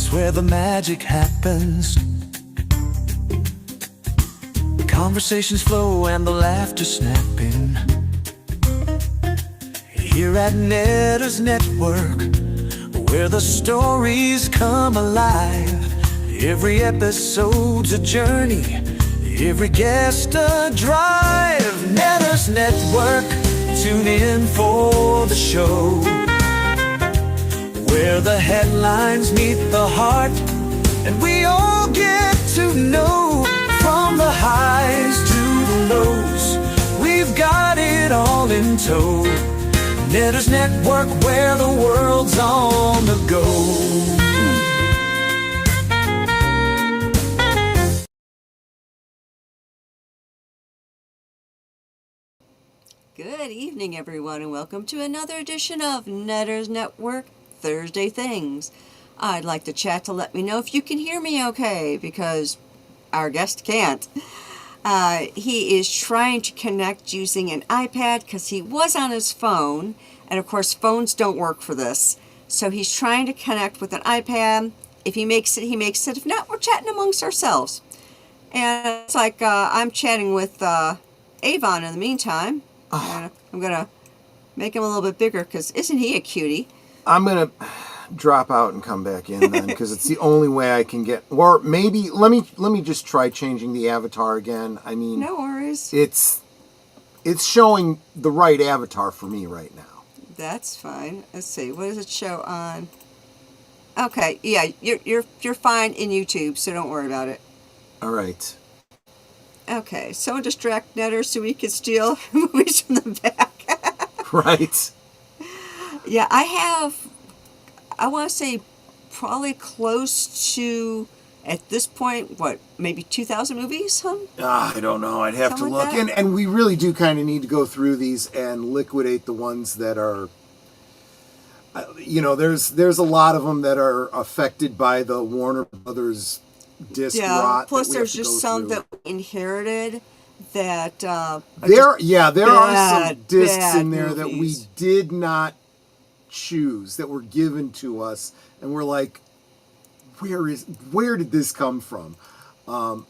It's where the magic happens. Conversations flow and the laughter snapping. Here at Netter's Network, where the stories come alive. Every episode's a journey, every guest a drive. Netter's Network, tune in for the show, where the headlines meet the heart, and we all get to know. From the highs to the lows, we've got it all in tow. Netter's Network, where the world's on the go. Good evening, everyone, and welcome to another edition of Netter's Network Thursday Things. I'd like to chat to let me know if you can hear me okay, because our guest can't. He is trying to connect using an iPad because he was on his phone, and of course phones don't work for this. So he's trying to connect with an iPad. If he makes it, he makes it. If not, we're chatting amongst ourselves. And it's like I'm chatting with Avon in the meantime. And I'm going to make him a little bit bigger because isn't he a cutie? I'm going to drop out and come back in then because it's the only way I can get, or maybe let me just try changing the avatar again. I mean, no worries. It's showing the right avatar for me right now. That's fine. Let's see. What does it show on? Okay, yeah, you're fine in YouTube, so don't worry about it. All right. Okay, so distract Netter so we can steal movies from the back. Right. Yeah, I want to say probably close to, at this point, what, maybe 2,000 movies, huh? I don't know. I'd have Something to like look. that? And we really do kind of need to go through these and liquidate the ones that are, there's a lot of them that are affected by the Warner Brothers disc rot. Plus that we there's have to just go some through. that we inherited that there are some discs bad in there that we movies. did not choose, that were given to us, and we're like, where did this come from? And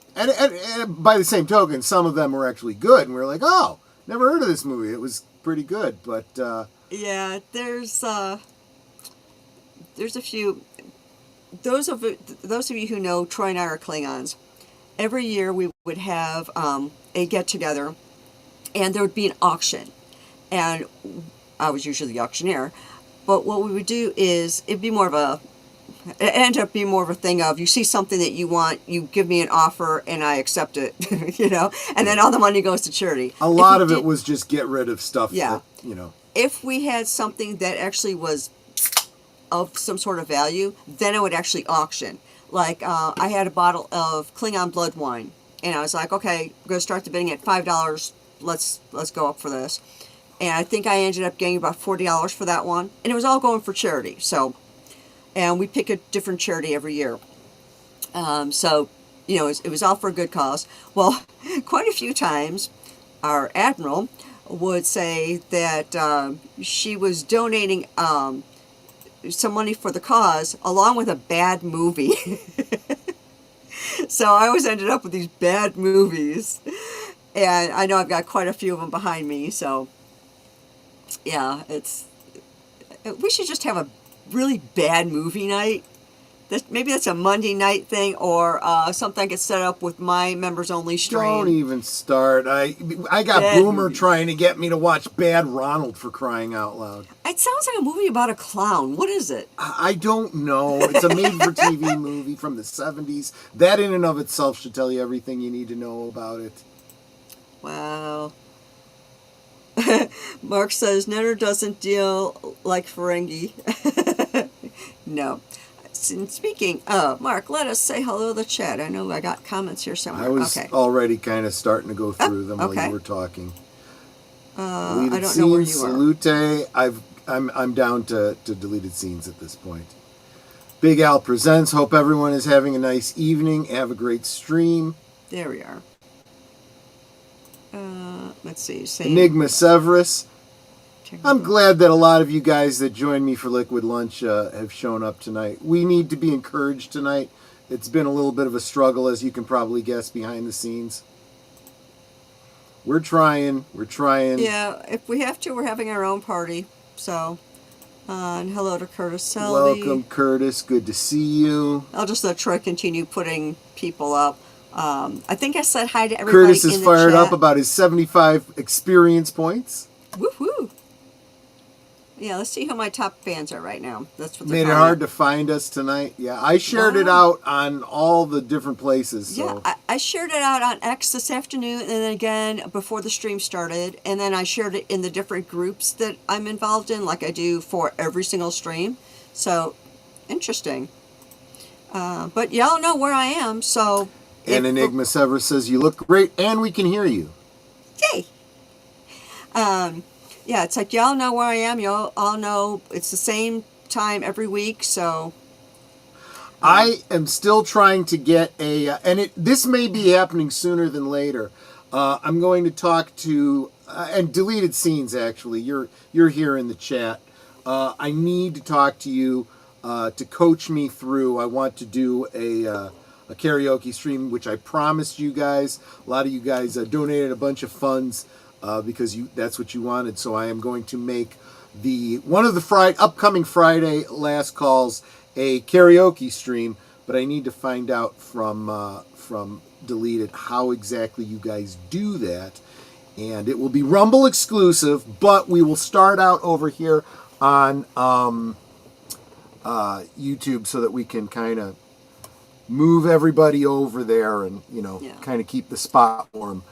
by the same token, some of them were actually good, and we're like, oh, never heard of this movie. It was pretty good, but yeah, there's a few. Those of you who know, Troy and I are Klingons. Every year we would have a get-together, and there would be an auction. And I was usually the auctioneer. But what we would do is, it ended up being more of a thing of, you see something that you want, you give me an offer, and I accept it, and then all the money goes to charity. A lot of it was just get rid of stuff that, If we had something that actually was of some sort of value, then I would actually auction. Like, I had a bottle of Klingon blood wine, and I was like, okay, we're going to start the bidding at $5. Let's go up for this. And I think I ended up getting about $40 for that one, and it was all going for charity. So, and we pick a different charity every year. So, it was all for a good cause. Well, quite a few times, our admiral would say that she was donating some money for the cause along with a bad movie. So I always ended up with these bad movies, and I know I've got quite a few of them behind me. So yeah, we should just have a really bad movie night. Maybe that's a Monday night thing, or something I could set up with my members only stream. Don't even start. I got Bad Boomer movies. trying to get me to watch Bad Ronald, for crying out loud. It sounds like a movie about a clown. What is it? I don't know. It's a made-for-TV movie from the 70s. That in and of itself should tell you everything you need to know about it. Wow. Mark says, Netter doesn't deal like Ferengi. No. Speaking of, Mark, let us say hello to the chat. I know I got comments here somewhere. I was already kind of starting to go through them while you were talking. I don't know where you are. Salute. I'm down to deleted scenes at this point. Big Al Presents. Hope everyone is having a nice evening. Have a great stream. There we are. Let's see. Enigma Severus. I'm glad that a lot of you guys that joined me for Liquid Lunch have shown up tonight. We need to be encouraged tonight. It's been a little bit of a struggle, as you can probably guess, behind the scenes. We're trying. Yeah, if we have to, we're having our own party. So, and hello to Curtis Selby. Welcome, Curtis. Good to see you. I'll just let Troy continue putting people up. I think I said hi to everybody. Curtis is fired up about his 75 experience points. Woohoo! Yeah, let's see who my top fans are right now. That's what Made it hard to find us tonight. Yeah, I shared it out on all the different places. So. Yeah, I shared it out on X this afternoon, and then again before the stream started, and then I shared it in the different groups that I'm involved in, like I do for every single stream. So, interesting. But y'all know where I am, so... And Enigma Sever says, you look great, and we can hear you. Yay! Yeah, it's like y'all know where I am. Y'all all know it's the same time every week, so... I am still trying to get a... this may be happening sooner than later. I'm going to talk to... and deleted scenes, actually. You're here in the chat. I need to talk to you to coach me through. I want to do a karaoke stream, which I promised you guys. A lot of you guys donated a bunch of funds because that's what you wanted. So I am going to make one of the upcoming Friday last calls a karaoke stream, but I need to find out from Deleted how exactly you guys do that. And it will be Rumble exclusive, but we will start out over here on YouTube so that we can kind of move everybody over there and, kind of keep the spot warm.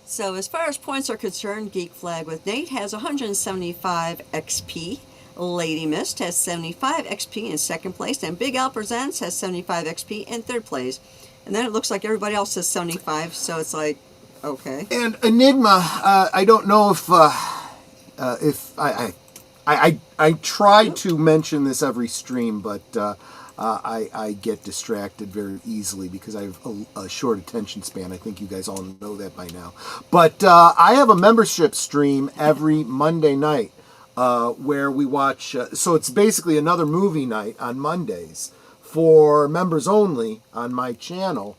So as far as points are concerned, Geek Flag with Nate has 175 XP. Lady Mist has 75 XP in second place. And Big Al Presents has 75 XP in third place. And then it looks like everybody else has 75, so it's like, okay. And Enigma, I don't know if I try to mention this every stream, but I get distracted very easily because I have a short attention span. I think you guys all know that by now. But I have a membership stream every Monday night where we watch. So it's basically another movie night on Mondays for members only on my channel.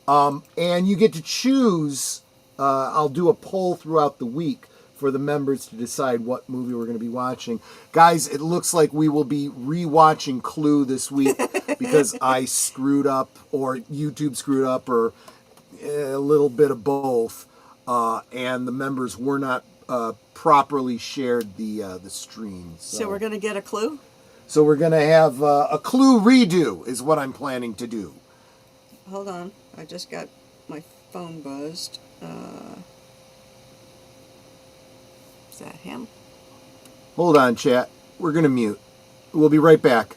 And you get to choose. I'll do a poll throughout the week for the members to decide what movie we're going to be watching. Guys, it looks like we will be re-watching Clue this week because I screwed up, or YouTube screwed up, or a little bit of both, and the members were not properly shared the stream. So we're going to get a Clue? So we're going to have a Clue redo is what I'm planning to do. Hold on. I just got my phone buzzed. Is that him? Hold on, chat. We're going to mute. We'll be right back.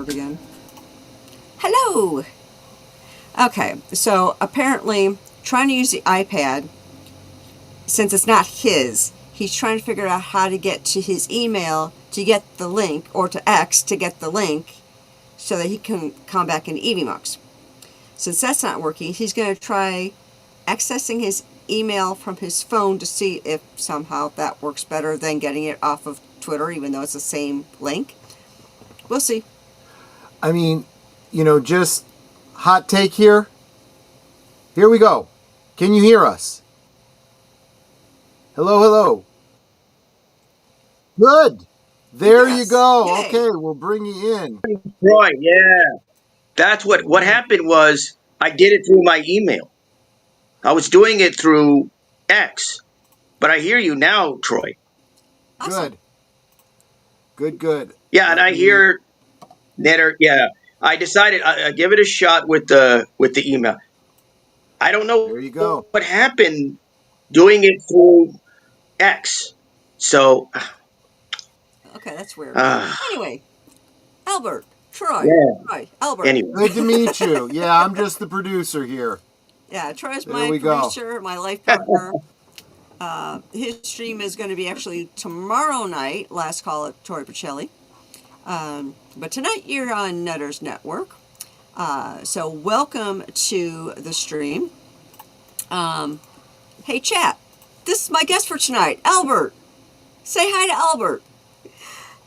Albert again. Hello! Okay, so apparently trying to use the iPad, since it's not his, he's trying to figure out how to get to his email to get the link, or to X to get the link, so that he can come back into EVMux. Since that's not working, he's going to try accessing his email from his phone to see if somehow that works better than getting it off of Twitter, even though it's the same link. We'll see. I mean, just hot take here. Here we go. Can you hear us? Hello, hello. Good. There you Yes. go. Yay. Okay, we'll bring you in. Troy, yeah. That's what happened was I did it through my email. I was doing it through X. But I hear you now, Troy. Awesome. Good. Yeah, and I hear Netter. Yeah, I decided I give it a shot with the email. I don't know There you go. what happened doing it through X. So Okay, that's weird. uh, Anyway, Albert, Troy, yeah. Troy, Albert. Anyway, Good to meet you. Yeah, I'm just the producer here. Yeah, Troy's There my we go. producer, my life partner. His stream is going to be actually tomorrow night, last call at Tori Pacelli. But tonight you're on Netter's Network. So welcome to the stream. Hey chat, this is my guest for tonight, Albert. Say hi to Albert.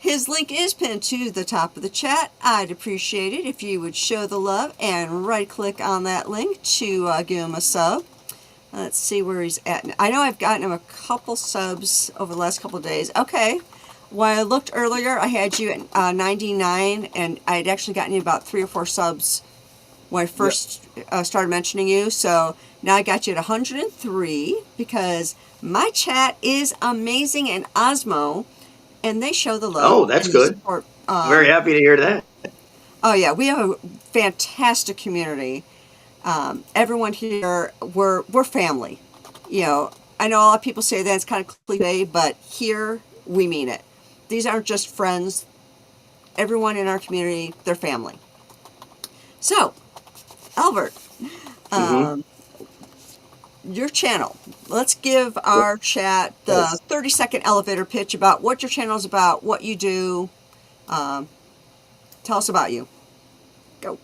His link is pinned to the top of the chat. I'd appreciate it if you would show the love and right click on that link to give him a sub. Let's see where he's at. I know I've gotten him a couple subs over the last couple of days. Okay. When I looked earlier, I had you at 99, and I had actually gotten you about 3 or 4 subs when I first started mentioning you. So now I got you at 103 because my chat is amazing and AWESMOE, and they show the love. Oh, that's and good. support. Very happy to hear that. Oh yeah, we have a fantastic community. Everyone here, we're family. I know a lot of people say that it's kind of cliche, but here we mean it. These aren't just friends. Everyone in our community, they're family. So, Albert, your channel. Let's give our chat the 30-second elevator pitch about what your channel is about, what you do. Tell us about you. Go.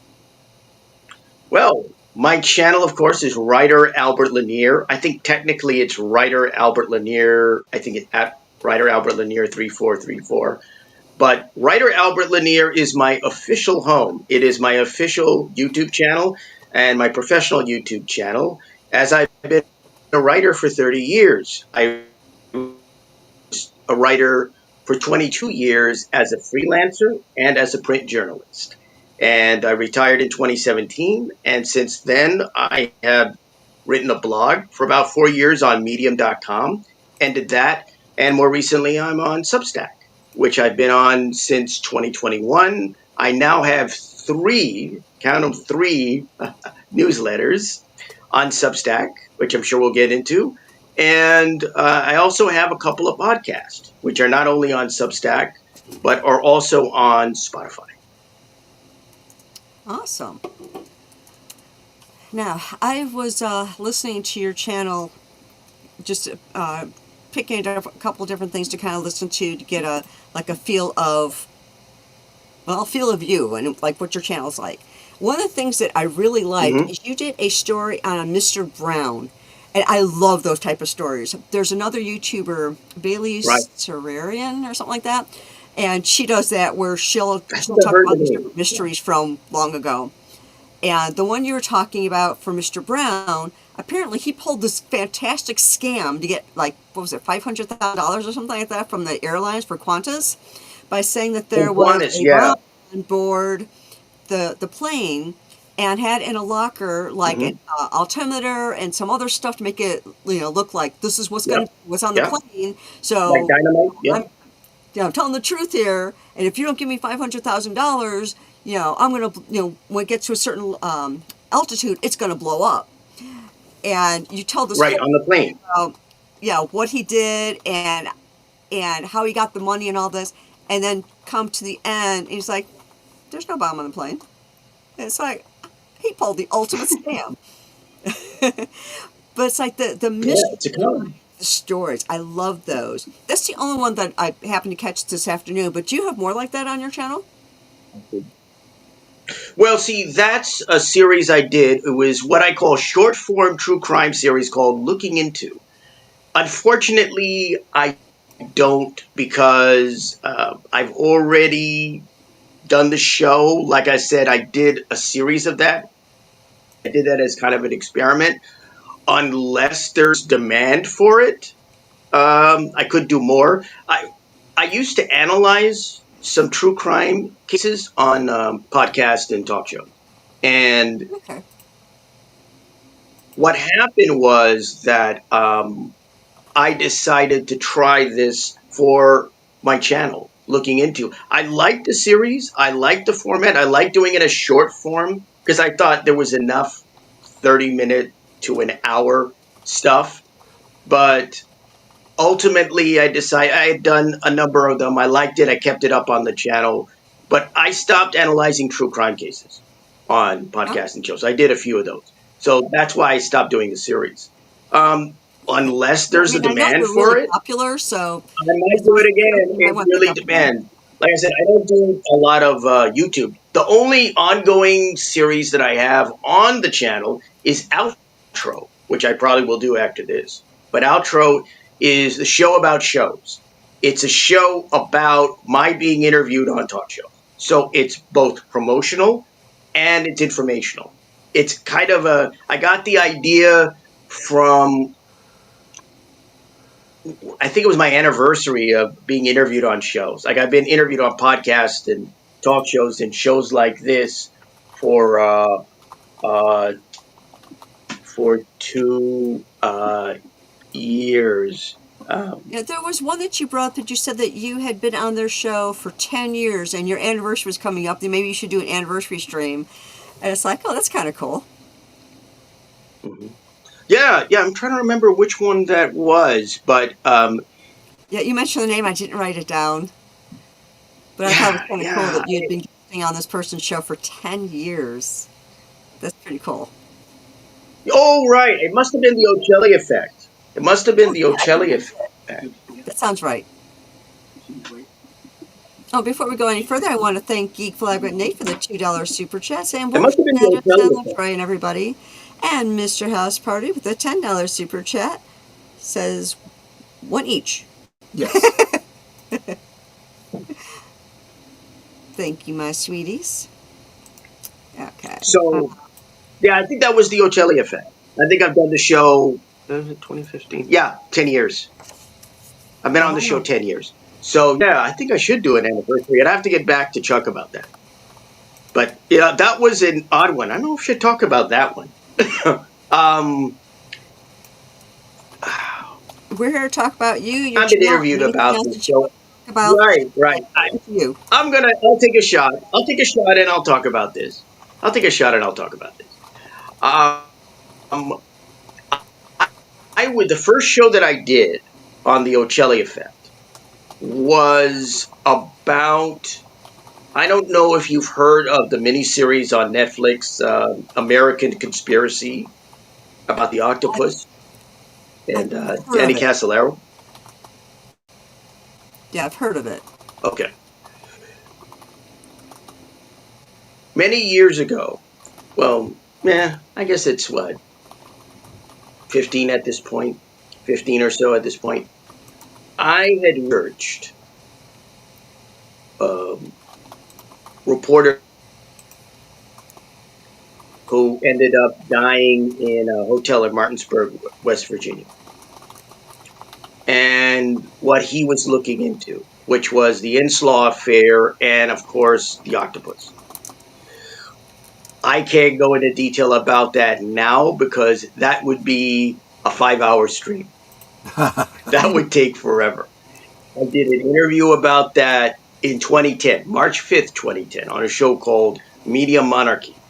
Well, my channel, of course, is Writer Albert Lanier. I think technically it's Writer Albert Lanier. I think it's at Writer Albert Lanier 3434. But Writer Albert Lanier is my official home. It is my official YouTube channel and my professional YouTube channel. As I've been a writer for 30 years, I was a writer for 22 years as a freelancer and as a print journalist. And I retired in 2017. And since then, I have written a blog for about 4 years on medium.com. Ended that. And more recently, I'm on Substack, which I've been on since 2021. I now have 3, count them 3 newsletters on Substack, which I'm sure we'll get into. And I also have a couple of podcasts, which are not only on Substack, but are also on Spotify. Awesome. Now, I was listening to your channel, just picking a couple different things to kind of listen to get a feel of, you and like what your channel's like. One of the things that I really liked is you did a story on a Mr. Brown, and I love those type of stories. There's another YouTuber, Bailey Serrarian or something like that, and she does that where she'll talk about these different mysteries from long ago. And the one you were talking about for Mr. Brown, apparently he pulled this fantastic scam to get $500,000 or something like that from the airlines for Qantas by saying that there was a bomb on board the plane and had in a locker an altimeter and some other stuff to make it look like this is what's on the plane. So like dynamite. I'm telling the truth here, and if you don't give me $500,000, I'm gonna when it gets to a certain altitude, it's gonna blow up. And you tell the story on the plane. About, what he did and how he got the money and all this, and then come to the end, and he's like, there's no bomb on the plane. And it's like, he pulled the ultimate scam. But it's like the Yeah, mystery it's a con. stories. I love those. That's the only one that I happened to catch this afternoon. But do you have more like that on your channel? Well, see, that's a series I did. It was what I call short form true crime series called Looking Into. Unfortunately, I don't because I've already done the show. Like I said, I did a series of that. I did that as kind of an experiment. Unless there's demand for it, I could do more. I used to analyze some true crime cases on podcast and talk shows. And Okay. what happened was that I decided to try this for my channel, Looking Into. I liked the series. I liked the format. I liked doing it as short form because I thought there was enough 30-minute to an hour stuff. But ultimately, I decided I had done a number of them. I liked it. I kept it up on the channel. But I stopped analyzing true crime cases on Oh, podcasting shows. I did a few of those. So that's why I stopped doing the series. okay. Unless I there's a mean, I know demand they're for really it, popular, so I might it's do it again. something I It want to pick really up again. depends. Like I said, I don't do a lot of YouTube. The only ongoing series that I have on the channel is Outro, which I probably will do after this. But Outro is the show about shows. It's a show about my being interviewed on talk shows. So it's both promotional and it's informational. It's kind of I got the idea from I think it was my anniversary of being interviewed on shows. Like I've been interviewed on podcasts and talk shows and shows like this for uh, for 2 years. Yeah, there was one that you brought that you said that you had been on their show for 10 years and your anniversary was coming up. Then maybe you should do an anniversary stream. And it's like, oh, that's kind of cool. Mhm. Yeah, yeah. I'm trying to remember which one that was, but Yeah, you mentioned the name. I didn't write it down. But I thought it was yeah, kind of cool yeah. that you'd been guesting on this person's show for 10 years. That's pretty cool. Oh, right. It must have been the Ocelli effect. It must have been Oh, the yeah, I think Ocelli that's effect. it. That sounds right. Oh, before we go any further, I want to thank Geek Flagrant Nate for the $2 super chat, saying, It "What must was have been that the Ocelli channel, effect. Troy and everybody?" And Mr. House Party with the $10 super chat says, "One each." Yes. Thank you, my sweeties. Okay. So yeah, I think that was the Ocelli effect. I think I've done the show. Was it 2015? Yeah, 10 years. I've been on the show Oh, 10 years. So yeah, I think I should do an anniversary. I'd have to get back to Chuck about that. But yeah, that was an odd one. I don't know if I should talk about that one. um, we're here to talk about you, your I've been channel, and interviewed anything about else this. that you So want to talk about. right, right. It's you. I'll take a shot. I'll take a shot and I'll talk about this. I'll take a shot and I'll talk about this. Um, I would the first show that I did on the Ocelli effect was about. I don't know if you've heard of the miniseries on Netflix, American Conspiracy, about the octopus I've and heard of Danny it. Casolaro. Yeah, I've heard of it. Okay, many years ago. Well, yeah, I guess it's what 15 at this point, 15 or so at this point. I had researched a reporter who ended up dying in a hotel in Martinsburg, West Virginia, and what he was looking into, which was the Inslaw affair and, of course, the octopus. I can't go into detail about that now because that would be a 5-hour stream. That would take forever. I did an interview about that in 2010, March 5th, 2010, on a show called Media Monarchy.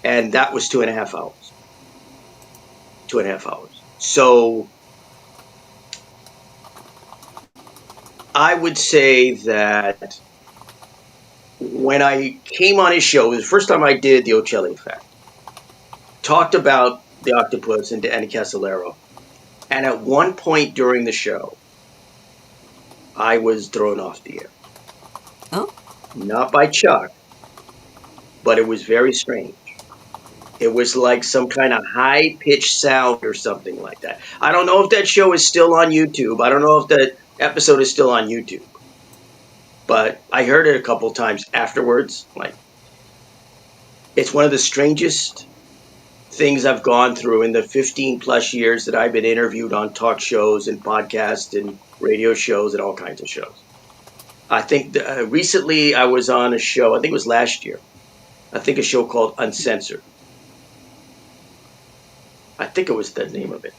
And that was 2.5 hours. 2.5 hours. So I would say that when I came on his show, it was the first time I did the Ocelli Effect. Talked about the octopus and Danny Casolaro. And at one point during the show, I was thrown off the air. Oh, Not by Chuck, but it was very strange. It was like some kind of high-pitched sound or something like that. I don't know if that show is still on YouTube. I don't know if that episode is still on YouTube. But I heard it a couple times afterwards. Like, it's one of the strangest things I've gone through in the 15 plus years that I've been interviewed on talk shows and podcasts and radio shows and all kinds of shows. I think recently I was on a show, I think it was last year. I think a show called Uncensored. I think it was the name of it.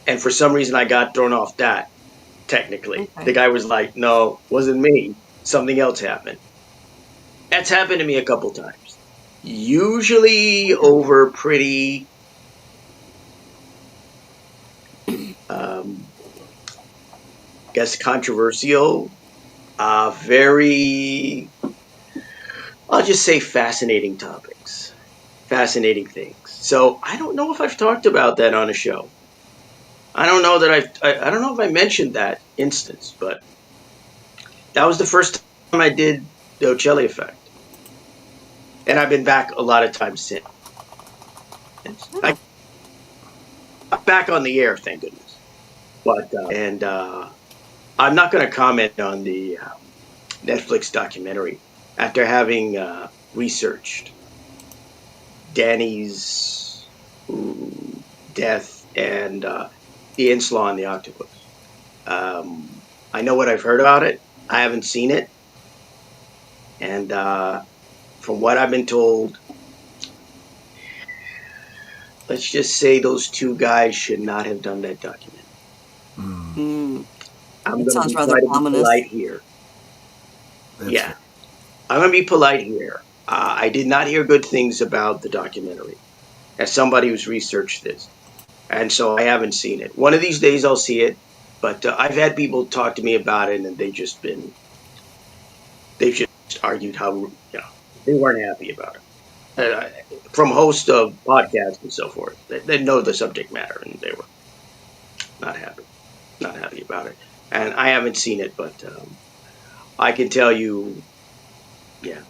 And for some reason I got thrown off that, technically. okay. The guy was like, no, wasn't me. Something else happened. That's happened to me a couple times. Usually over pretty, guess controversial, very, I'll just say fascinating topics, fascinating things. So I don't know if I've talked about that on a show. I don't know that I don't know if I mentioned that instance, but that was the first time I did the Ocelli Effect. And I've been back a lot of times since. I'm back on the air, thank goodness. But I'm not going to comment on the Netflix documentary after having researched Danny's death and the inslaw on the octopus. I know what I've heard about it. I haven't seen it. And from what I've been told, let's just say those two guys should not have done that documentary. Mm. I'm It going to sounds be rather try to be ominous. polite here. That's Yeah, I'm going to be polite here. I did not hear good things about the documentary as somebody who's researched this. And so I haven't seen it. One of these days I'll see it. But I've had people talk to me about it and they've just argued how, they weren't happy about it. From hosts of podcasts and so forth. They know the subject matter and they were not happy about it. And I haven't seen it, but I can tell you, yeah.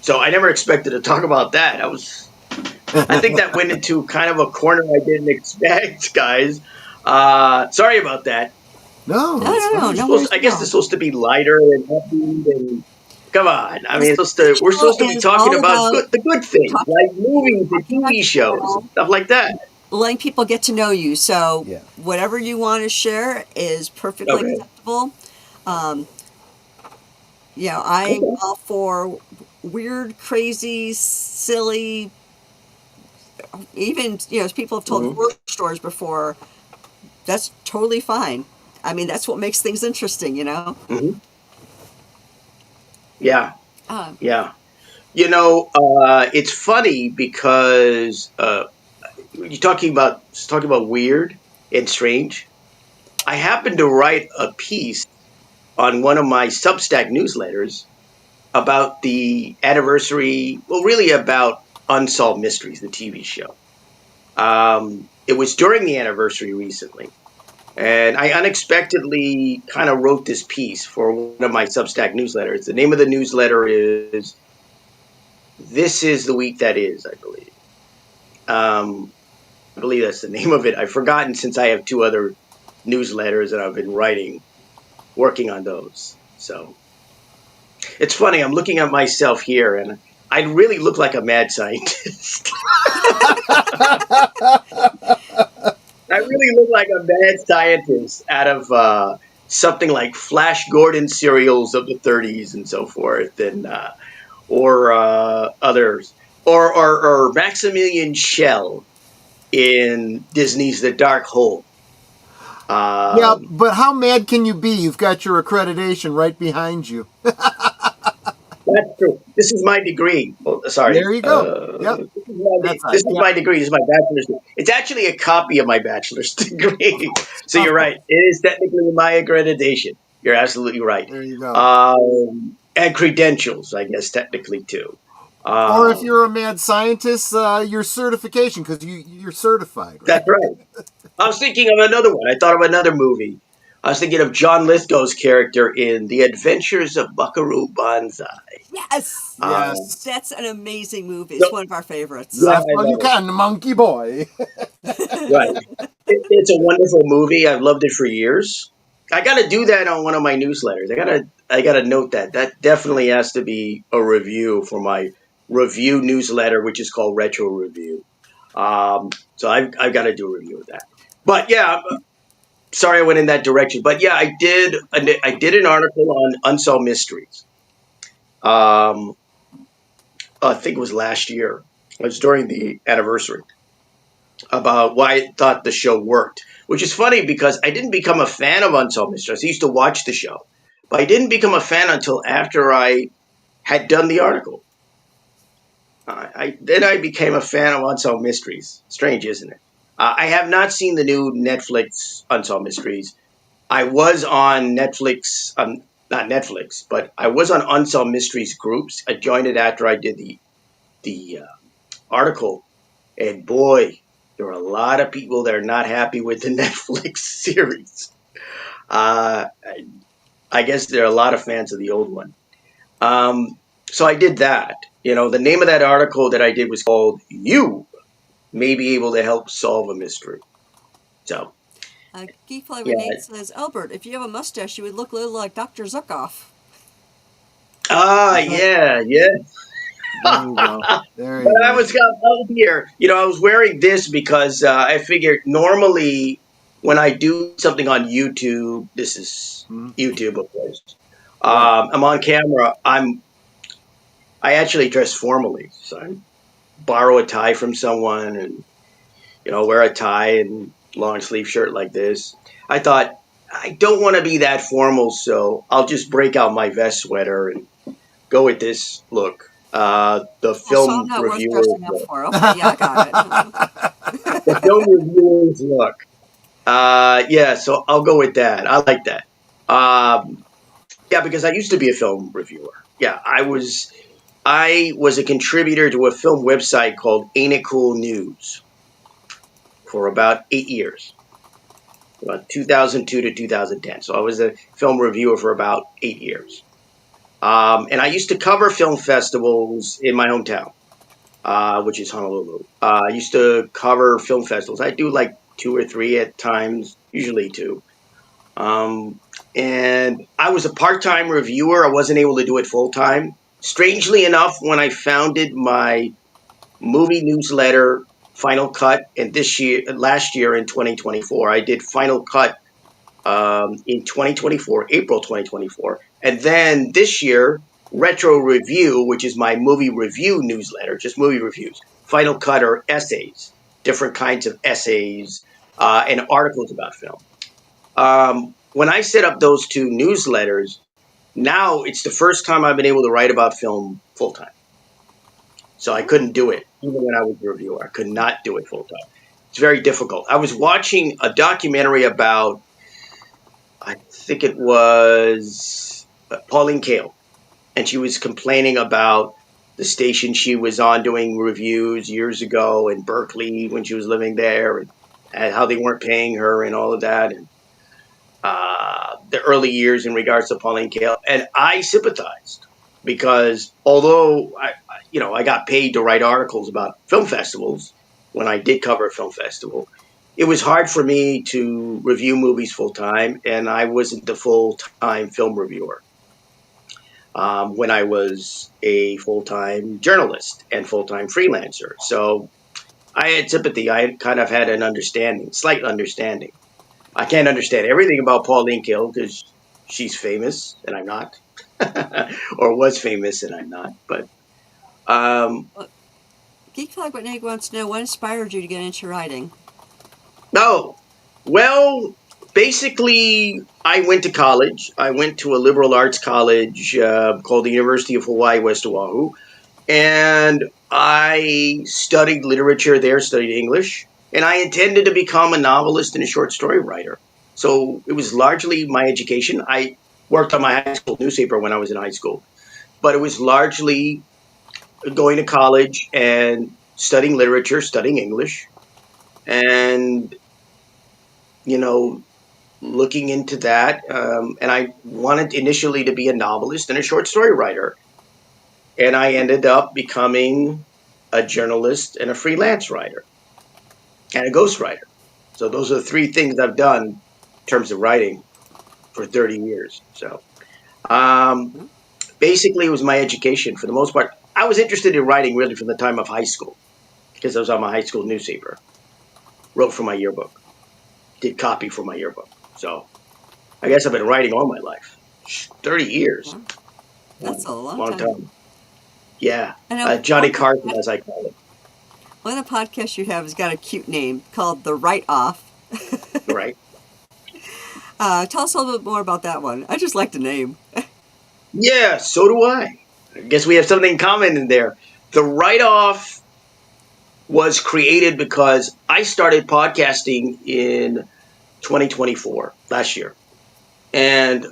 So I never expected to talk about that. I think that went into kind of a corner I didn't expect, guys. Sorry about that. No, No, it's no, fine. no worries I at guess all. it's supposed to be lighter and upbeat and come on. I mean, The we're show supposed to be is talking all about about the good things, talking like to you, movies and talking about TV shows and yourself, stuff like that. letting people get to know you. So Yeah. whatever you want to share is perfectly Okay. acceptable. Um, I'm Okay. all for weird, crazy, silly. Even people have told Hmm. horror stories before. That's totally fine. I mean, that's what makes things interesting. Hmm. Yeah. Um, Yeah. It's funny because you're talking about weird and strange. I happened to write a piece on one of my Substack newsletters about the anniversary, well, really about Unsolved Mysteries, the TV show. It was during the anniversary recently, and I unexpectedly kind of wrote this piece for one of my Substack newsletters. The name of the newsletter is This Is the Week That Is, I believe. I believe that's the name of it. I've forgotten since I have two other newsletters that I've been working on those. So it's funny. I'm looking at myself here, and I really look like a mad scientist. I really look like a mad scientist out of something like Flash Gordon serials of the 30s and so forth, and or others, or Maximilian Schell in Disney's The Dark Hole. Yeah, but how mad can you be? You've got your accreditation right behind you. That's true. This is my degree. Oh, sorry. There you go. Yep. That's This is yep. my degree. This is my bachelor's degree. It's actually a copy of my bachelor's degree. So you're right. It is technically my accreditation. You're absolutely right. There you go. and credentials, I guess technically too. Or if Um, you're a mad scientist, your certification, because you're certified, that's right? right. I was thinking of another one. I thought of another movie. I was thinking of John Lithgow's character in The Adventures of Buckaroo Banzai. Yes, Um, Yes. that's an amazing movie. It's so, one of our favorites. yeah, Laugh I while you love it. can, monkey boy. Right. It's a wonderful movie. I've loved it for years. I got to do that on one of my newsletters. I got to note that. That definitely has to be a review for my review newsletter, which is called Retro Review. So I've got to do a review of that. But yeah, sorry I went in that direction. But yeah, I did an article on unsolved mysteries. Um, I think it was last year. It was during the anniversary about why I thought the show worked, which is funny because I didn't become a fan of Unsolved Mysteries. I used to watch the show, but I didn't become a fan until after I had done the article. Then I became a fan of Unsolved Mysteries. Strange, isn't it? I have not seen the new Netflix Unsolved Mysteries. I was on Netflix, not Netflix, but I was on Unsolved Mysteries groups. I joined it after I did the article, and boy, there are a lot of people that are not happy with the Netflix series. Uh, I guess there are a lot of fans of the old one. So I did that. The name of that article that I did was called "You May Be Able to Help Solve a Mystery." So Geek Fly yeah. with Nate says, Albert, if you have a mustache, you would look a little like Dr. Zuckoff. Yeah, yeah. There you go. There But you I go. was out here. I was wearing this because I figured normally when I do something on YouTube, this is Mhm. YouTube, of course. Right. I'm on camera. I actually dress formally, so I borrow a tie from someone and wear a tie and long sleeve shirt like this. I thought I don't want to be that formal, so I'll just break out my vest sweater and go with this look. The Well, so I'm film not worth reviewers dressing up look. for. Okay, yeah, I got it. The film reviewers look. Yeah, so I'll go with that. I like that. Um, yeah, because I used to be a film reviewer. Yeah, I was a contributor to a film website called Ain't It Cool News for about 8 years, about 2002 to 2010. So I was a film reviewer for about 8 years. And I used to cover film festivals in my hometown, which is Honolulu. I used to cover film festivals. I do like two or three at times, usually two. Um, and I was a part time reviewer. I wasn't able to do it full time. Strangely enough, when I founded my movie newsletter, Final Cut, and last year in 2024, I did Final Cut in 2024, April 2024. And then this year, Retro Review, which is my movie review newsletter, just movie reviews. Final Cut are essays, different kinds of essays and articles about film. When I set up those two newsletters, now it's the first time I've been able to write about film full time. So I couldn't do it even when I was a reviewer. I could not do it full time. It's very difficult. I was watching a documentary about, I think it was Pauline Kael, and she was complaining about the station she was on doing reviews years ago in Berkeley when she was living there, and how they weren't paying her and all of that. And the early years in regards to Pauline Kael, and I sympathized because although I got paid to write articles about film festivals when I did cover a film festival, it was hard for me to review movies full time, and I wasn't the full time film reviewer when I was a full time journalist and full time freelancer. So I had sympathy. I kind of had an understanding, slight understanding. I can't understand everything about Pauline Kael because she's famous and I'm not, or was famous and I'm not. But um, Well, Geek Fly with Nate wants to know what inspired you to get into writing. no, well, basically, I went to college. I went to a liberal arts college called the University of Hawaii West Oahu, and I studied literature there, studied English, and I intended to become a novelist and a short story writer. So it was largely my education. I worked on my high school newspaper when I was in high school. but it was largely going to college and studying literature, studying English, and you know, looking into that. And I wanted initially to be a novelist and a short story writer, and I ended up becoming a journalist and a freelance writer and a ghostwriter. So those are the three things I've done in terms of writing for 30 years. So um, basically, it was my education for the most part. I was interested in writing really from the time of high school because I was on my high school newspaper, wrote for my yearbook, did copy for my yearbook. So I guess I've been writing all my life. 30 years. Wow, that's Long, a long long time. time. Yeah. I know Johnny Carson, as I call it. one of the podcasts you have has got a cute name called The Write Off. Right. Tell us a little bit more about that one. I just like the name. Yeah, so do I. I guess we have something in common in there. The write off was created because I started podcasting in 2024, last year. And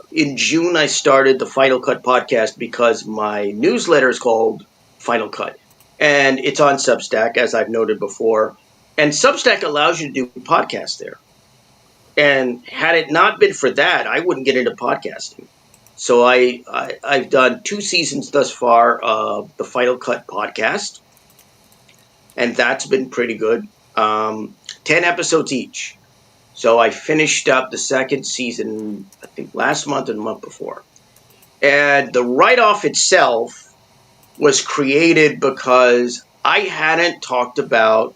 in June, I started the Final Cut podcast because my newsletter is called Final Cut. And it's on Substack, as I've noted before. And Substack allows you to do podcasts there. And had it not been for that, I wouldn't get into podcasting. So I've done 2 seasons thus far of the Final Cut podcast, and that's been pretty good. 10 episodes each. So I finished up the second season, I think last month and the month before. And the write-off itself was created because I hadn't talked about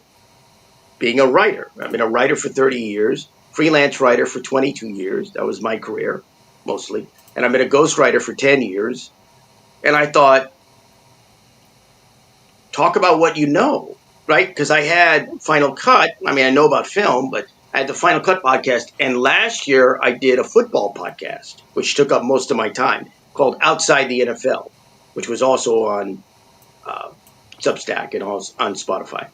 being a writer. I've been a writer for 30 years, freelance writer for 22 years. That was my career, mostly. And I've been a ghostwriter for 10 years. And I thought, talk about what you know, right? Because I had Final Cut. I mean, I know about film, but I had the Final Cut podcast. And last year, I did a football podcast, which took up most of my time, called Outside the NFL, which was also on Substack and also on Spotify.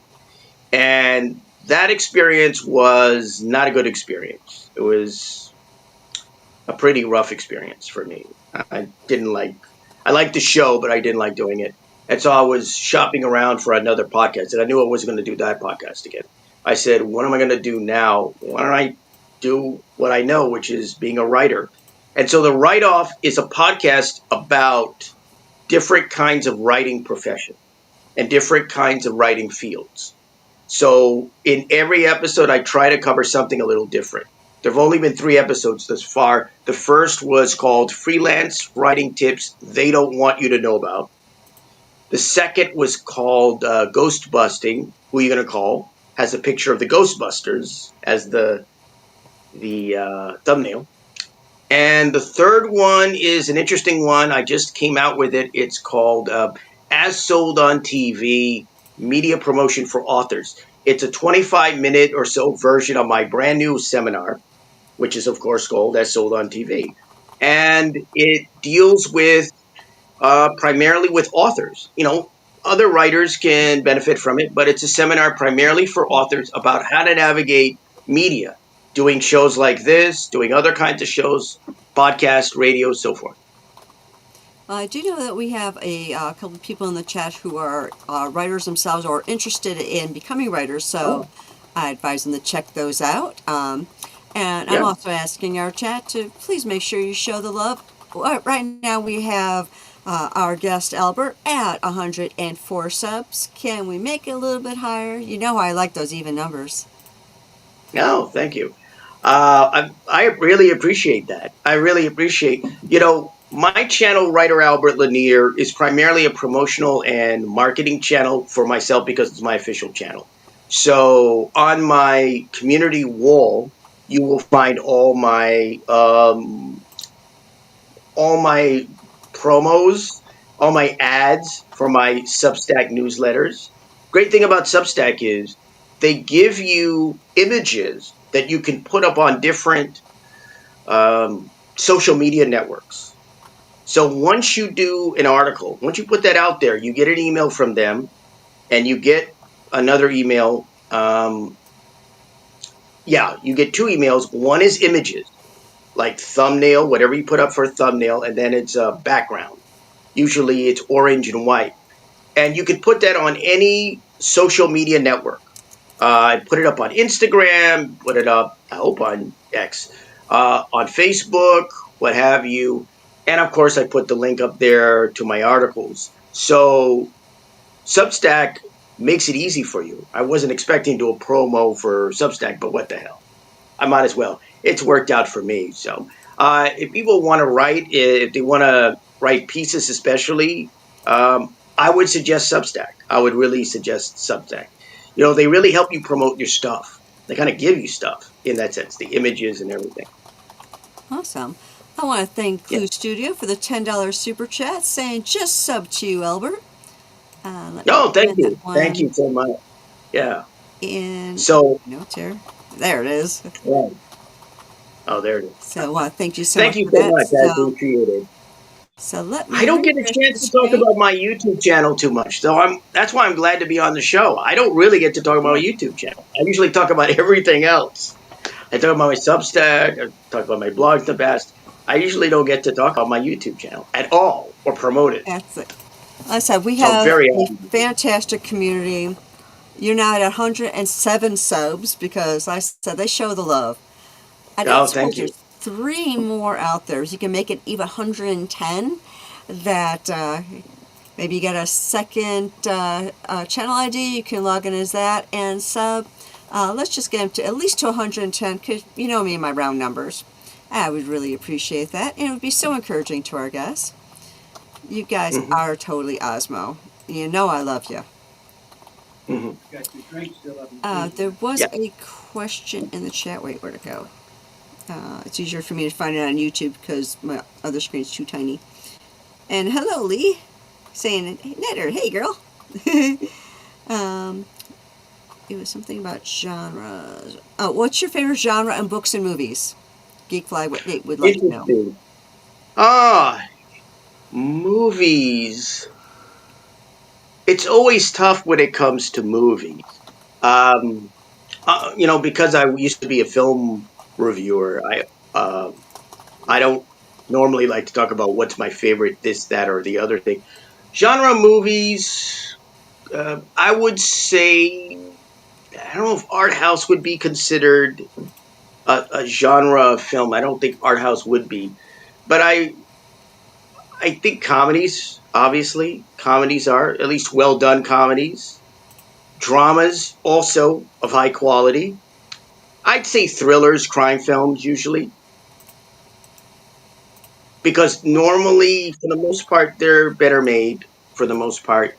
And that experience was not a good experience. It was a pretty rough experience for me. I didn't like, I liked the show, but I didn't like doing it. And so I was shopping around for another podcast, and I knew I wasn't going to do that podcast again. I said, what am I going to do now? Why don't I do what I know, which is being a writer? And so the Write Off is a podcast about different kinds of writing professions and different kinds of writing fields. So in every episode, I try to cover something a little different. There have only been 3 episodes thus far. The first was called Freelance Writing Tips They Don't Want You to Know About. The second was called Ghost Busting. Who are you going to call? Has a picture of the Ghostbusters as the thumbnail. And the third one is an interesting one. I just came out with it. It's called As Sold on TV, Media Promotion for Authors. It's a 25-minute or so version of my brand new seminar, which is, of course, called As Sold on TV. And it deals with primarily with authors. You know, other writers can benefit from it, but it's a seminar primarily for authors about how to navigate media, doing shows like this, doing other kinds of shows, podcast, radio, so forth. I do know that we have a couple of people in the chat who are writers themselves or interested in becoming writers, so I advise them to check those out. And I'm also asking our chat to please make sure you show the love. Right now we have our guest Albert at 104 subs. Can we make it a little bit higher? You know I like those even numbers. No, thank you. I really appreciate that. I really appreciate, my channel, Writer Albert Lanier, is primarily a promotional and marketing channel for myself because it's my official channel. So on my community wall, you will find all my promos, all my ads for my Substack newsletters. Great thing about Substack is they give you images that you can put up on different social media networks. So once you do an article, once you put that out there, you get an email from them and you get another email. You get 2 emails. One is images, like thumbnail, whatever you put up for a thumbnail, and then it's a background. Usually it's orange and white. And you can put that on any social media network. I put it up on Instagram, put it up, I hope on X, on Facebook, what have you. And of course, I put the link up there to my articles. So Substack makes it easy for you. I wasn't expecting to do a promo for Substack, but what the hell? I might as well. It's worked out for me. So if people want to write, if they want to write pieces, especially, I would suggest Substack. I would really suggest Substack. They really help you promote your stuff. They kind of give you stuff in that sense, the images and everything. Awesome. I want to thank Yeah. CluuStudio for the $10 super chat, saying just sub to you, Albert. Let me No, thank comment that you. Thank you one so much. Yeah. in So, notes here. There it is. yeah. Oh, there it is. So I want to thank you so Thank much you for so that. much. I appreciate it. So let I me don't get a refresh chance the to talk screen. about my YouTube channel too much, so that's why I'm glad to be on the show. I don't really get to talk about my YouTube channel. I usually talk about everything else. I talk about my Substack. I talk about my blogs in the past. I usually don't get to talk about my YouTube channel at all or promote it. That's it. Like I said, we So I'm have very a happy. fantastic community. You're now at 107 subs because, like I said, they show the love. I don't Oh, suppose thank you. there's 3 more out there. So you can make it even 110. That maybe you got a second channel ID. You can log in as that and sub. Let's just get them to at least to 110 because you know me and my round numbers. I would really appreciate that, and it would be so encouraging to our guests. You guys Hmm. are totally Osmo. You know I love you. Hmm. There was Yeah. a question in the chat. Wait, where'd it go? It's easier for me to find it on YouTube because my other screen's too tiny. And hello, Lee, saying, hey, Netter, hey, girl. um, it was something about genres. Oh, what's your favorite genre in books and movies? Geekfly would like to know. Interesting. Ah, movies. It's always tough when it comes to movies. Um, because I used to be a film reviewer, I don't normally like to talk about what's my favorite, this, that, or the other thing. Genre movies, I would say, I don't know if art house would be considered a genre of film. I don't think art house would be, but I think comedies, obviously, comedies are at least well done comedies. Dramas also of high quality. I'd say thrillers, crime films usually, because normally, for the most part, they're better made. For the most part,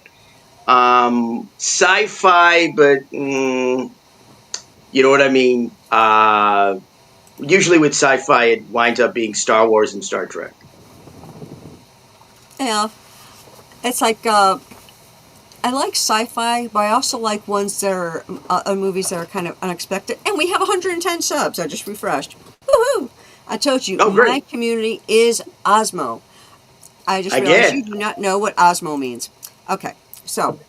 sci-fi, but you know what I mean. Usually with sci-fi, it winds up being Star Wars and Star Trek. Yeah, it's like I like sci-fi, but I also like ones that are movies that are kind of unexpected. And we have 110 subs. I just refreshed. Woohoo! I told you, Oh, my great! community is Osmo. I just realized Again, you do not know what Osmo means. Okay, so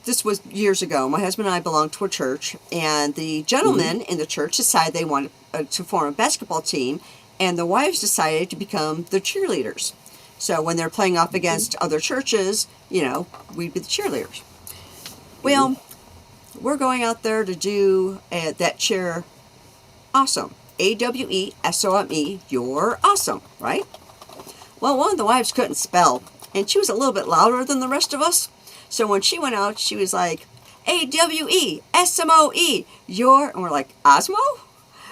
this was years ago. My husband and I belonged to a church, and the hmm. gentlemen in the church decided they wanted to form a basketball team, and the wives decided to become the cheerleaders. So when they're playing off against other churches, we'd be the cheerleaders. Hmm. Well, we're going out there to do that cheer awesome. AWESOME, you're awesome, right? Well, one of the wives couldn't spell, and she was a little bit louder than the rest of us. So when she went out, she was like, AWESMOE, you're, and we're like, Osmo?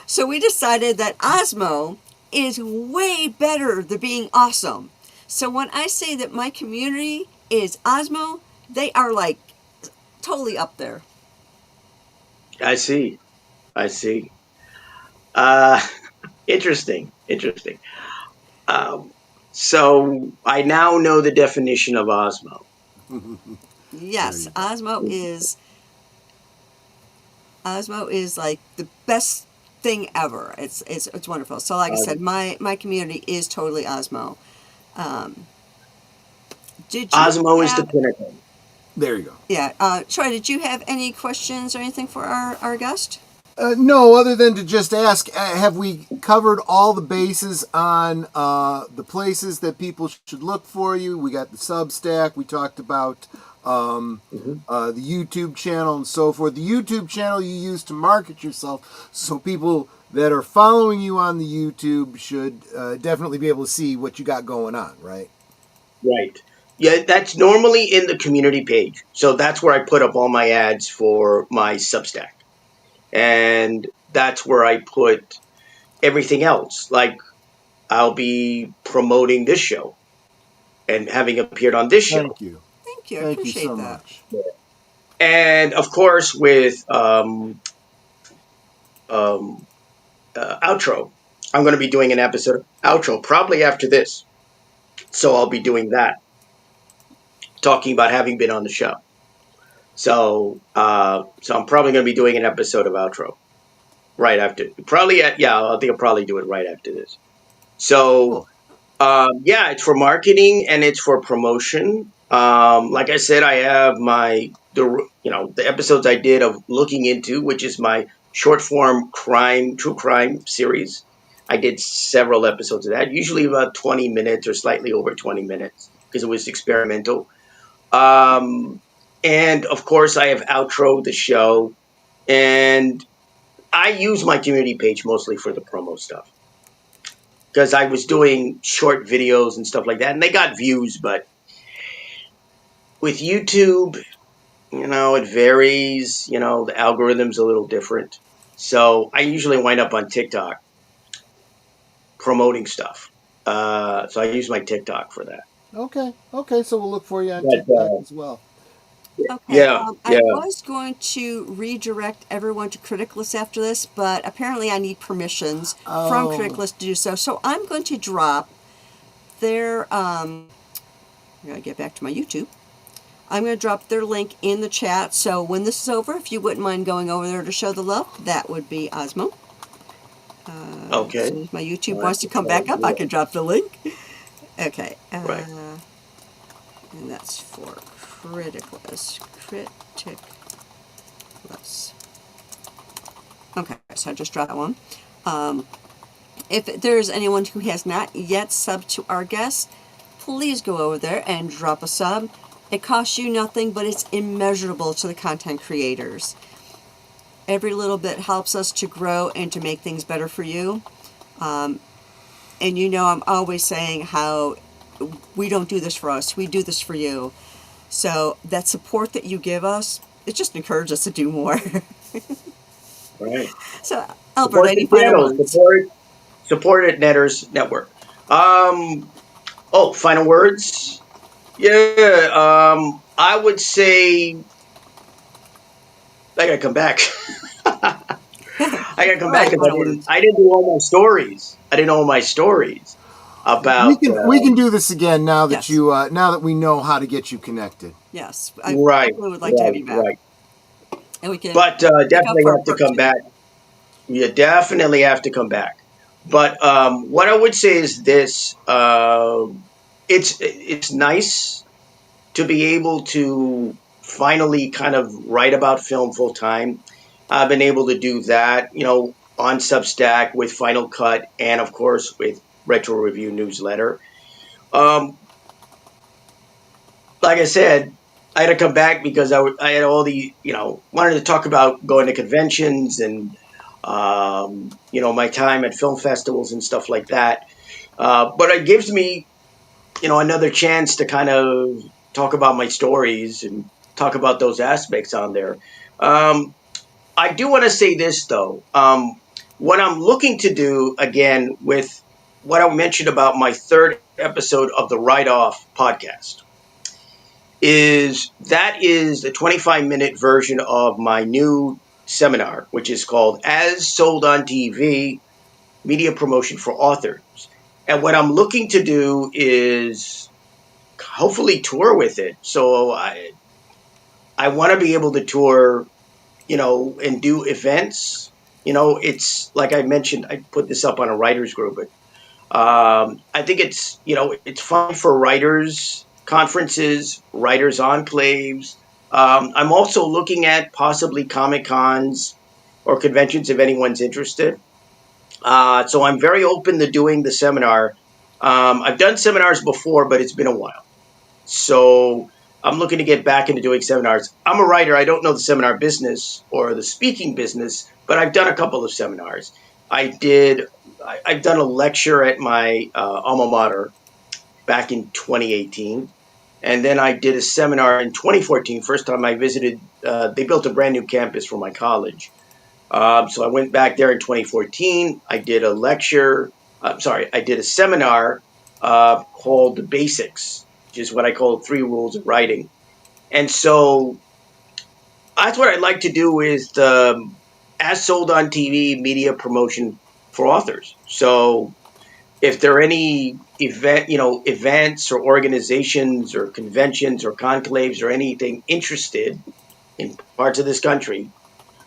So we decided that Osmo is way better than being awesome. So when I say that my community is Osmo, they are like totally up there. I see. I see. Uh, interesting. Interesting. Um, so I now know the definition of Osmo. There Yes, you go. Osmo is like the best thing ever. It's wonderful. So like I said, my community is totally Osmo. Um, did you Osmo is the have pinnacle. There you go. yeah, Troy, did you have any questions or anything for our guest? No, other than to just ask, have we covered all the bases on the places that people should look for you? We got the Substack. We talked about the YouTube channel and so forth. The YouTube channel you use to market yourself, so people that are following you on the YouTube should definitely be able to see what you got going on, right? Right. Yeah, that's normally in the community page. So that's where I put up all my ads for my Substack. And that's where I put everything else. Like I'll be promoting this show and having appeared on this show. Thank you. Thank you. I Thank you appreciate so that. much. And of course, with outro, I'm going to be doing an episode of outro probably after this. So I'll be doing that, talking about having been on the show. So I'm probably going to be doing an episode of outro right after. Probably, I think I'll probably do it right after this. So yeah, it's for marketing and it's for promotion. Like I said, I have the episodes I did of Looking Into, which is my short form true crime series. I did several episodes of that, usually about 20 minutes or slightly over 20 minutes because it was experimental. And of course, I have outro the show, and I use my community page mostly for the promo stuff because I was doing short videos and stuff like that, and they got views, but with YouTube, it varies. The algorithm's a little different. So I usually wind up on TikTok promoting stuff. So I use my TikTok for that. Okay. So we'll look for you on But, TikTok as well. Okay. yeah, I yeah. was going to redirect everyone to Criticalist after this, but apparently I need permissions from Criticalist to do so. So I'm going to drop their. I gotta get back to my YouTube. I'm going to drop their link in the chat. So when this is over, if you wouldn't mind going over there to show the love, that would be AWESMOE. Okay. As soon as my YouTube wants to come back up, I can drop the link. Okay. Right. And that's for Criticalist. Okay, so I just dropped that one. If there's anyone who has not yet subbed to our guests, please go over there and drop a sub. It costs you nothing, but it's immeasurable to the content creators. Every little bit helps us to grow and to make things better for you. And I'm always saying how we don't do this for us. We do this for you. So that support that you give us, it just encourages us to do more. Right. So, Albert, any final words? Support at Netters Network. Final words. Yeah. I would say I gotta come back. I gotta come back because I didn't do all my stories. I didn't know all my stories about. We can do this again now that Yes. now that we know how to get you connected. Yes, I Right. definitely would like to have you back. Right. And we can. But definitely for have to part come two. back. You definitely have to come back. But what I would say is this: it's nice to be able to finally kind of write about film full time. I've been able to do that, on Substack with Final Cut and of course with Retro Review newsletter. Like I said, I had to come back because I had all the, wanted to talk about going to conventions and, my time at film festivals and stuff like that. But it gives me, another chance to kind of talk about my stories and talk about those aspects on there. I do want to say this, though. What I'm looking to do, again, with what I mentioned about my third episode of the Write Off podcast, is the 25-minute version of my new seminar, which is called As Sold on TV, Media Promotion for Authors. And what I'm looking to do is hopefully tour with it. So I want to be able to tour, and do events. It's like I mentioned, I put this up on a writers group, but I think it's, it's fun for writers, conferences, writers enclaves. I'm also looking at possibly Comic Cons or conventions if anyone's interested. So I'm very open to doing the seminar. I've done seminars before, but it's been a while. So I'm looking to get back into doing seminars. I'm a writer. I don't know the seminar business or the speaking business, but I've done a couple of seminars. I've done a lecture at my alma mater back in 2018. And then I did a seminar in 2014. First time I visited, they built a brand new campus for my college. So I went back there in 2014. I did a lecture. I did a seminar called The Basics, which is what I call 3 rules of writing. And so that's what I'd like to do is as sold on TV media promotion for authors. So if there are any events or organizations or conventions or conclaves or anything interested in parts of this country,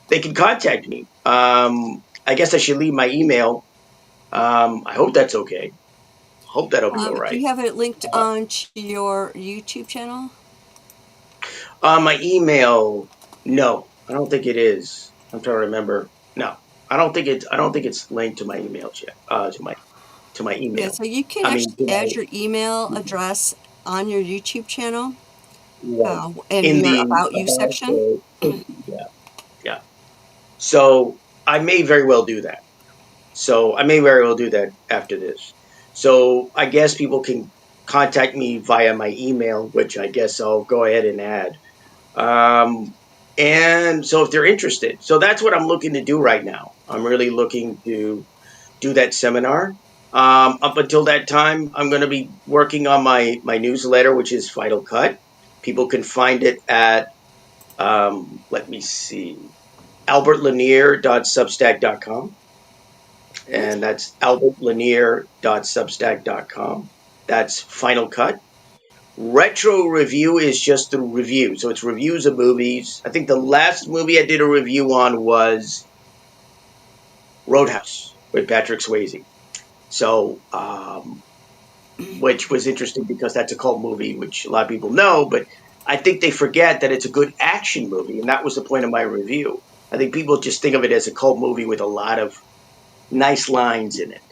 they can contact me. I guess I should leave my email. I hope that's okay. Hope that'll be all Do right. you have it linked on to your YouTube channel? My email, no, I don't think it is. I'm trying to remember. No, I don't think it's linked to my email yet. To my Yeah, email. so you can I mean, actually add your email address on your YouTube channel right. in In your the About You about section. yeah, yeah. So I may very well do that. So I may very well do that after this. So I guess people can contact me via my email, which I guess I'll go ahead and add. And so if they're interested, so that's what I'm looking to do right now. I'm really looking to do that seminar. Up until that time, I'm going to be working on my newsletter, which is Final Cut. People can find it at, let me see, albertlanier.substack.com. And that's albertlanier.substack.com. That's Final Cut. Retro review is just the review. So it's reviews of movies. I think the last movie I did a review on was Roadhouse with Patrick Swayze. So, which was interesting because that's a cult movie, which a lot of people know, but I think they forget that it's a good action movie. And that was the point of my review. I think people just think of it as a cult movie with a lot of nice lines in it.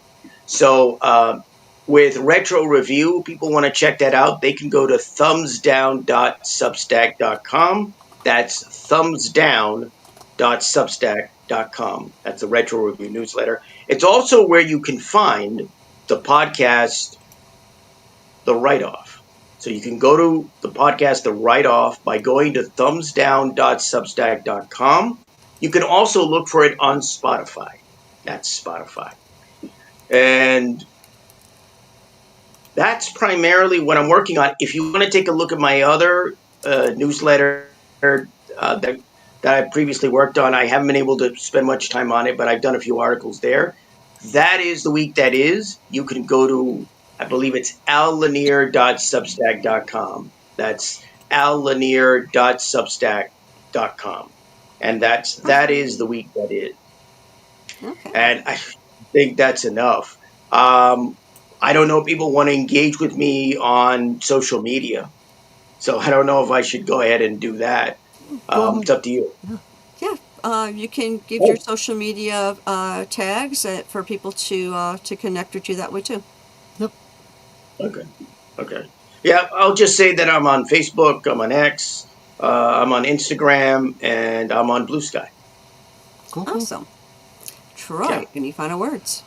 So, with Retro Review, people want to check that out. They can go to thumbsdown.substack.com. That's thumbsdown.substack.com. That's the Retro Review newsletter. It's also where you can find the podcast, The Write Off. So you can go to the podcast, The Write Off, by going to thumbsdown.substack.com. You can also look for it on Spotify. That's Spotify. And that's primarily what I'm working on. If you want to take a look at my other newsletter that I previously worked on, I haven't been able to spend much time on it, but I've done a few articles there. That is the week that is. You can go to, I believe it's allanier.substack.com. That's allanier.substack.com. And that is the week that is. Okay. And I think that's enough. I don't know if people want to engage with me on social media. So I don't know if I should go ahead and do that. It's up to you. Yeah. You can give Oh, your social media tags for people to connect with you that way too. Yep. okay. Okay. Yeah, I'll just say that I'm on Facebook, I'm on X, I'm on Instagram, and I'm on Blue Sky. Cool. Awesome. Troy, Yeah. any final words?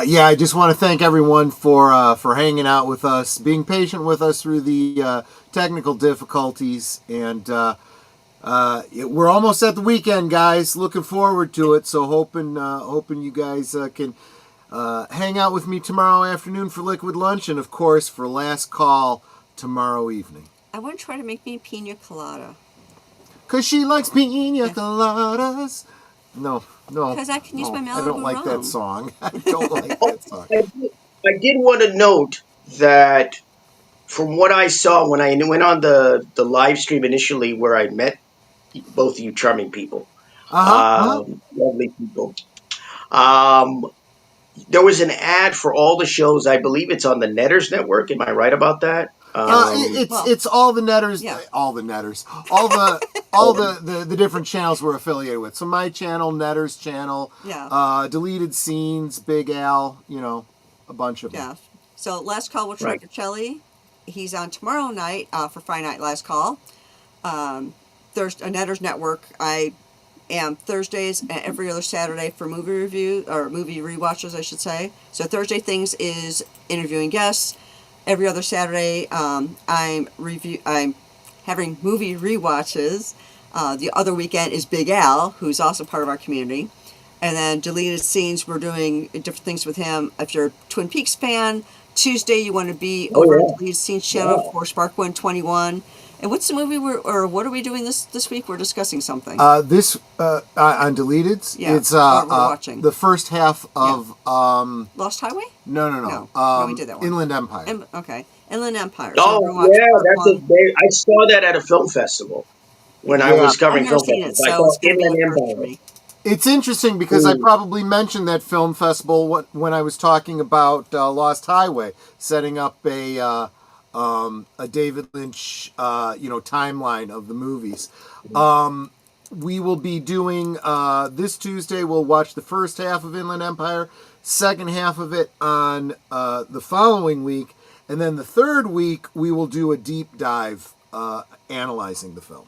Yeah, I just want to thank everyone for hanging out with us, being patient with us through the technical difficulties, and we're almost at the weekend, guys. Looking forward to it. So hoping you guys can hang out with me tomorrow afternoon for liquid lunch, and of course for last call tomorrow evening. I want to try to make me a pina colada. Cause she likes pina Yeah. coladas. No. 'Cause I can use my I don't Malibu like that rum. song. I don't like Oh, that song. I did want to note that from what I saw when I went on the live stream initially, where I met both of you charming people, Uh-huh. lovely people, um, there was an ad for all the shows. I believe it's on the Netters Network. Am I right about that? It's all the netters, Yeah. all the netters, all the different channels we're affiliated with. So my channel, Netter's channel, Yeah. Deleted Scenes, Big Al, a bunch of them. Yeah. So Last Call with Right. Tricocelli. He's on tomorrow night for Friday Night Last Call. There's a Netters Network. I am Thursdays and every other Saturday for movie review or movie rewatches, I should say. So Thursday Things is interviewing guests. Every other Saturday, I'm having movie rewatches. The other weekend is Big Al, who's also part of our community. And then Deleted Scenes, we're doing different things with him. If you're a Twin Peaks fan, Tuesday you want to be over at Deleted Scenes channel for Spark 121. And what's the movie what are we doing this week? We're discussing something. On Deleteds, Yeah, it's we're watching. the first half of Lost Highway? no, No, we did that one. Inland Empire. Okay, Inland Empire. Oh, we're watching yeah, part that's one. I saw that at a film festival when I was I've covering never film seen it, festivals. I so it's saw going to be a Inland first for Empire. me. It's interesting because I probably mentioned that film festival when I was talking about Lost Highway, setting up a David Lynch, timeline of the movies. We will be doing this Tuesday. We'll watch the first half of Inland Empire, second half of it on the following week, and then the third week we will do a deep dive analyzing the film.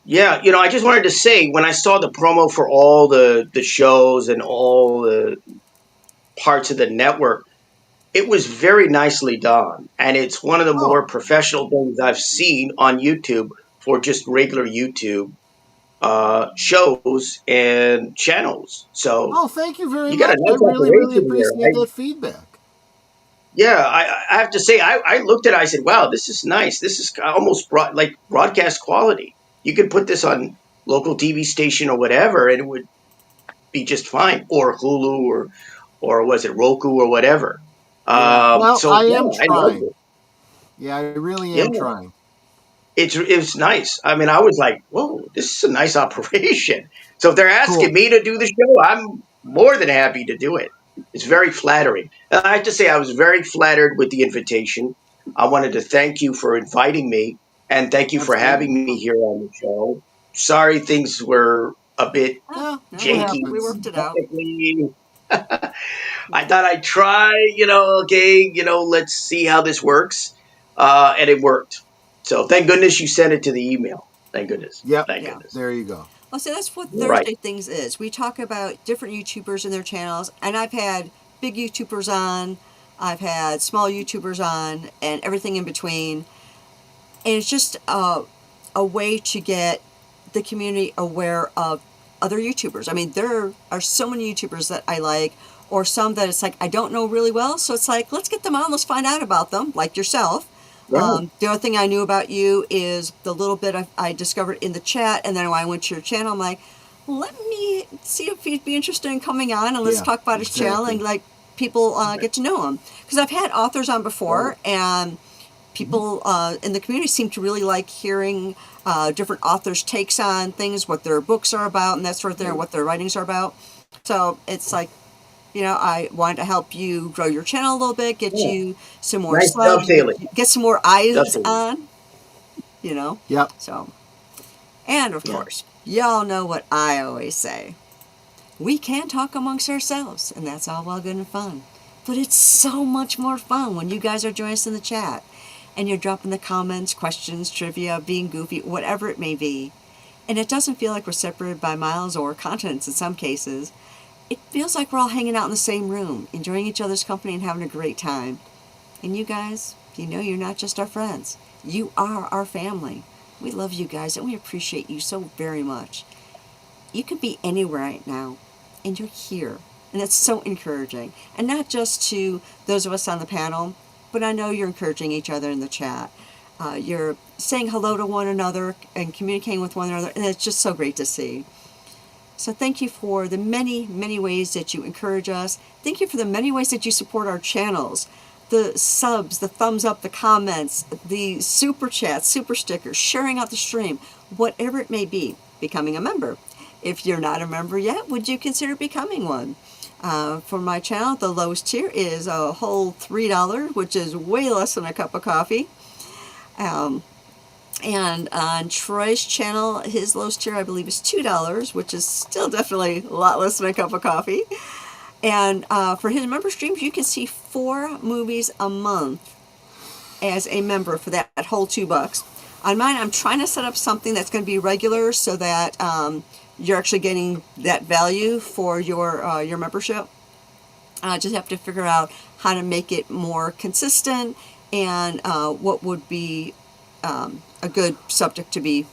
Yeah, I just wanted to say when I saw the promo for all the shows and all the parts of the network, it was very nicely done. And it's one of the more professional things I've seen on YouTube for just regular YouTube shows and channels. So Thank you very you got much. a I nice really, really operation there. appreciate that feedback. Yeah, I have to say, I looked at it, I said, wow, this is nice. This is almost like broadcast quality. You could put this on local TV station or whatever, and it would be just fine. Or Hulu or was it Roku or whatever. Well, So I yeah, am I loved trying. it. Yeah, I really Yeah, am trying. it's nice. I mean, I was like, whoa, this is a nice operation. So if they're asking Cool. me to do the show, I'm more than happy to do it. It's very flattering. And I have to say, I was very flattered with the invitation. I wanted to thank you for inviting me and thank you for having Absolutely. me here on the show. Sorry things were a bit Oh, Yeah, no, it janky we happens. worked it out. technically. I thought I'd try, okay, let's see how this works. And it worked. So thank goodness you sent it to the email. Thank goodness. Yep. Thank Yeah. goodness. There you go. Well, so that's what Right. Thursday Things is. We talk about different YouTubers and their channels, and I've had big YouTubers on, I've had small YouTubers on, and everything in between. And it's just a way to get the community aware of other YouTubers. I mean, there are so many YouTubers that I like, or some that it's like I don't know really well, so it's like, let's get them on, let's find out about them, like yourself. Right. The other thing I knew about you is the little bit I discovered in the chat, and then when I went to your channel, I'm like, let me see if he'd be interested in coming on, and let's Yeah, talk about his channel and like people get to know him. Because I've had authors on before, and people in the community seem to really like hearing different authors' takes on things, what their books are about, and that sort of thing, or what their writings are about. So it's like, I wanted to help you grow your channel a little bit, get Yeah. you some more Nice subs, dovetailing. get some more eyes Dovetailing. on, Yep. So, and of Yeah. course, y'all know what I always say. We can talk amongst ourselves, and that's all well good and fun. But it's so much more fun when you guys are joining us in the chat, and you're dropping the comments, questions, trivia, being goofy, whatever it may be. And it doesn't feel like we're separated by miles or continents in some cases. It feels like we're all hanging out in the same room, enjoying each other's company and having a great time. And you guys, you're not just our friends. You are our family. We love you guys, and we appreciate you so very much. You could be anywhere right now, and you're here. And that's so encouraging. And not just to those of us on the panel, but I know you're encouraging each other in the chat. You're saying hello to one another and communicating with one another, and it's just so great to see. So thank you for the many, many ways that you encourage us. Thank you for the many ways that you support our channels. The subs, the thumbs up, the comments, the super chats, super stickers, sharing out the stream, whatever it may be, becoming a member. If you're not a member yet, would you consider becoming one? For my channel, the lowest tier is a whole $3, which is way less than a cup of coffee. And on Troy's channel, his lowest tier, I believe, is $2, which is still definitely a lot less than a cup of coffee. And for his member streams, you can see 4 movies a month as a member for that whole $2. On mine, I'm trying to set up something that's going to be regular so that you're actually getting that value for your membership. I just have to figure out how to make it more consistent and what would be a good subject to be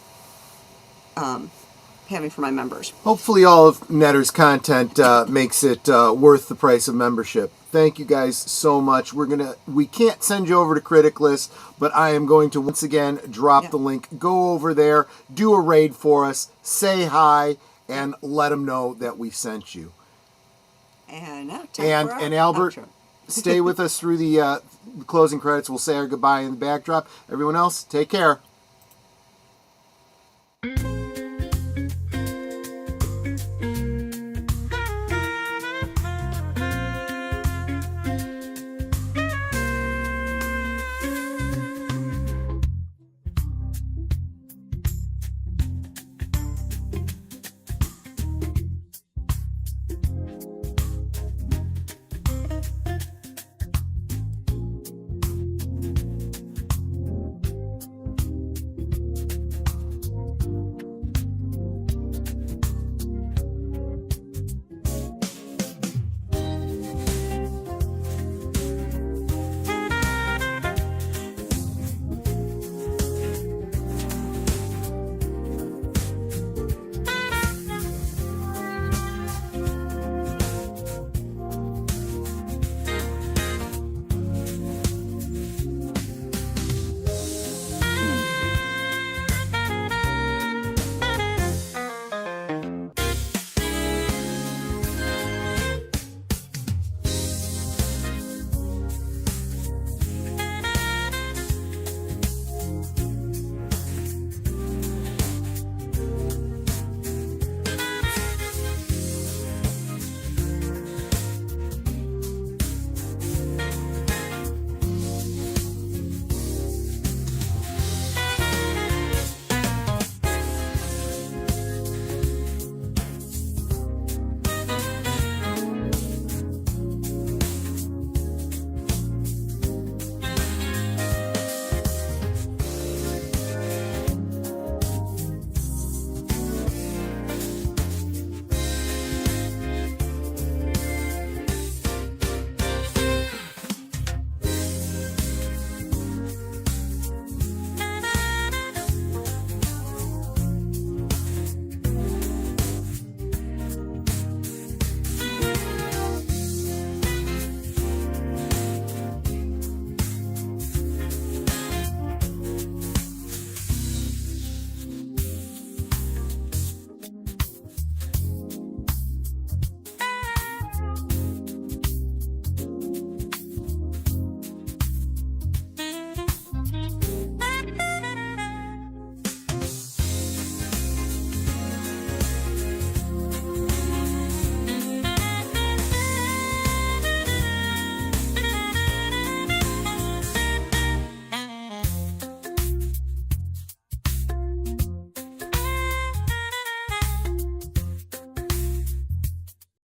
having for my members. Hopefully all of Netter's content makes it worth the price of membership. Thank you guys so much. We can't send you over to Critic List, but I am going to once again drop the link. Go over there, do a raid for us, say hi, and let them know that we sent you. And now And Albert, stay with us through the closing credits. We'll say our goodbye in the backdrop. Everyone else, take care.